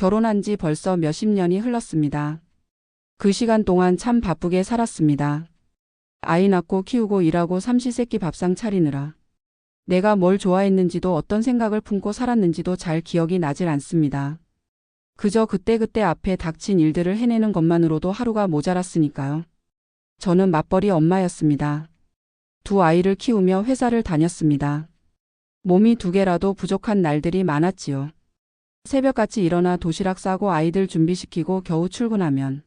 결혼한 지 벌써 몇십 년이 흘렀습니다. 그 시간 동안 참 바쁘게 살았습니다. 아이 낳고 키우고 일하고 삼시세끼 밥상 차리느라 내가 뭘 좋아했는지도 어떤 생각을 품고 살았는지도 잘 기억이 나질 않습니다. 그저 그때그때 앞에 닥친 일들을 해내는 것만으로도 하루가 모자랐으니까요. 저는 맞벌이 엄마였습니다. 두 아이를 키우며 회사를 다녔습니다. 몸이 두 개라도 부족한 날들이 많았지요. 새벽같이 일어나 도시락 싸고 아이들 준비시키고 겨우 출근하면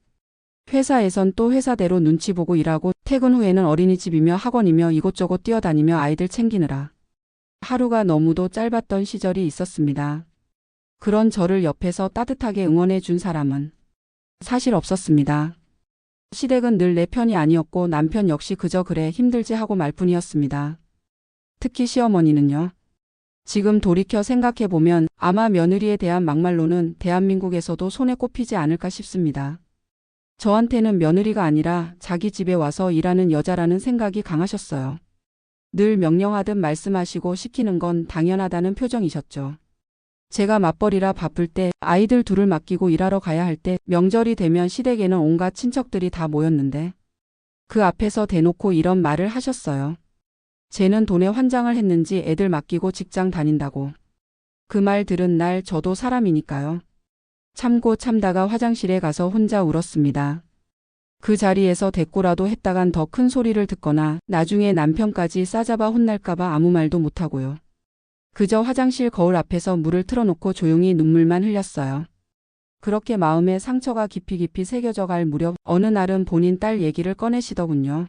회사에선 또 회사대로 눈치 보고 일하고 퇴근 후에는 어린이집이며 학원이며 이곳저곳 뛰어다니며 아이들 챙기느라 하루가 너무도 짧았던 시절이 있었습니다. 그런 저를 옆에서 따뜻하게 응원해 준 사람은 사실 없었습니다. 시댁은 늘 내 편이 아니었고 남편 역시 그저 그래 힘들지 하고 말 뿐이었습니다. 특히 시어머니는요. 지금 돌이켜 생각해보면 아마 며느리에 대한 막말로는 대한민국에서도 손에 꼽히지 않을까 싶습니다. 저한테는 며느리가 아니라 자기 집에 와서 일하는 여자라는 생각이 강하셨어요. 늘 명령하듯 말씀하시고 시키는 건 당연하다는 표정이셨죠. 제가 맞벌이라 바쁠 때 아이들 둘을 맡기고 일하러 가야 할 때 명절이 되면 시댁에는 온갖 친척들이 다 모였는데 그 앞에서 대놓고 이런 말을 하셨어요. 쟤는 돈에 환장을 했는지 애들 맡기고 직장 다닌다고. 그 말 들은 날 저도 사람이니까요. 참고 참다가 화장실에 가서 혼자 울었습니다. 그 자리에서 대꾸라도 했다간 더 큰 소리를 듣거나 나중에 남편까지 싸잡아 혼날까봐 아무 말도 못하고요. 그저 화장실 거울 앞에서 물을 틀어놓고 조용히 눈물만 흘렸어요. 그렇게 마음에 상처가 깊이 새겨져 갈 무렵 어느 날은 본인 딸 얘기를 꺼내시더군요.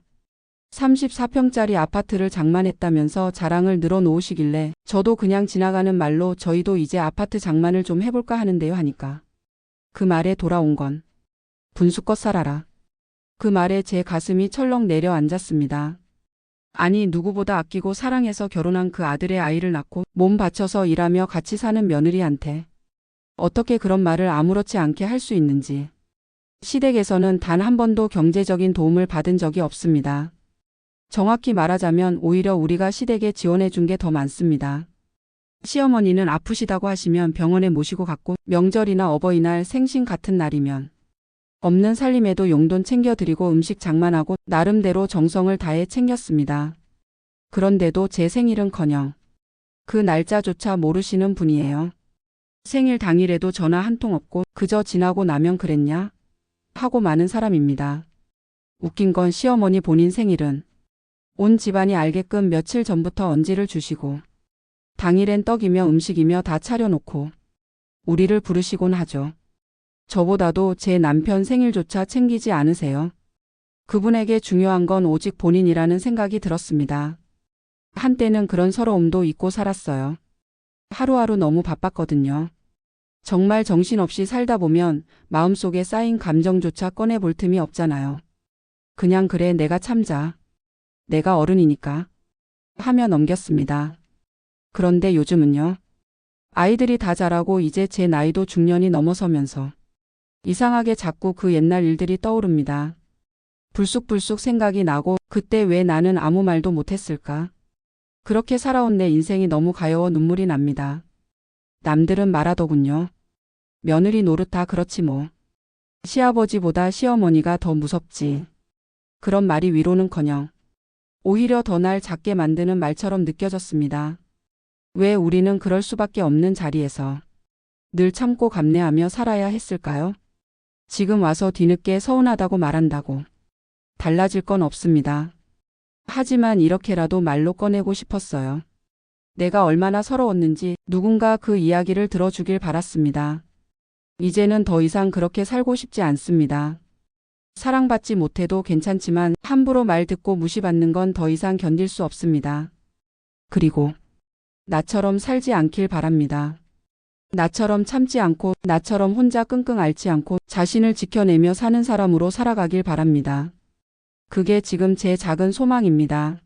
34평짜리 아파트를 장만했다면서 자랑을 늘어놓으시길래 저도 그냥 지나가는 말로 저희도 이제 아파트 장만을 좀 해볼까 하는데요 하니까 그 말에 돌아온 건 분수껏 살아라. 그 말에 제 가슴이 철렁 내려앉았습니다. 아니 누구보다 아끼고 사랑해서 결혼한 그 아들의 아이를 낳고 몸 바쳐서 일하며 같이 사는 며느리한테 어떻게 그런 말을 아무렇지 않게 할 수 있는지. 시댁에서는 단 한 번도 경제적인 도움을 받은 적이 없습니다. 정확히 말하자면 오히려 우리가 시댁에 지원해 준 게 더 많습니다. 시어머니는 아프시다고 하시면 병원에 모시고 갔고 명절이나 어버이날 생신 같은 날이면 없는 살림에도 용돈 챙겨드리고 음식 장만하고 나름대로 정성을 다해 챙겼습니다. 그런데도 제 생일은커녕 그 날짜조차 모르시는 분이에요. 생일 당일에도 전화 한 통 없고 그저 지나고 나면 그랬냐? 하고 마는 사람입니다. 웃긴 건 시어머니 본인 생일은 온 집안이 알게끔 며칠 전부터 언지를 주시고 당일엔 떡이며 음식이며 다 차려놓고 우리를 부르시곤 하죠. 저보다도 제 남편 생일조차 챙기지 않으세요. 그분에게 중요한 건 오직 본인이라는 생각이 들었습니다. 한때는 그런 서러움도 잊고 살았어요. 하루하루 너무 바빴거든요. 정말 정신없이 살다 보면 마음속에 쌓인 감정조차 꺼내볼 틈이 없잖아요. 그냥 그래 내가 참자. 내가 어른이니까 하며 넘겼습니다. 그런데 요즘은요. 아이들이 다 자라고 이제 제 나이도 중년이 넘어서면서 이상하게 자꾸 그 옛날 일들이 떠오릅니다. 불쑥불쑥 생각이 나고 그때 왜 나는 아무 말도 못했을까? 그렇게 살아온 내 인생이 너무 가여워 눈물이 납니다. 남들은 말하더군요. 며느리 노릇 다 그렇지 뭐. 시아버지보다 시어머니가 더 무섭지. 그런 말이 위로는커녕 오히려 더 날 작게 만드는 말처럼 느껴졌습니다. 왜 우리는 그럴 수밖에 없는 자리에서 늘 참고 감내하며 살아야 했을까요? 지금 와서 뒤늦게 서운하다고 말한다고 달라질 건 없습니다. 하지만 이렇게라도 말로 꺼내고 싶었어요. 내가 얼마나 서러웠는지 누군가 그 이야기를 들어주길 바랐습니다. 이제는 더 이상 그렇게 살고 싶지 않습니다. 사랑받지 못해도 괜찮지만 함부로 말 듣고 무시받는 건 더 이상 견딜 수 없습니다. 그리고 나처럼 살지 않길 바랍니다. 나처럼 참지 않고 나처럼 혼자 끙끙 앓지 않고 자신을 지켜내며 사는 사람으로 살아가길 바랍니다. 그게 지금 제 작은 소망입니다.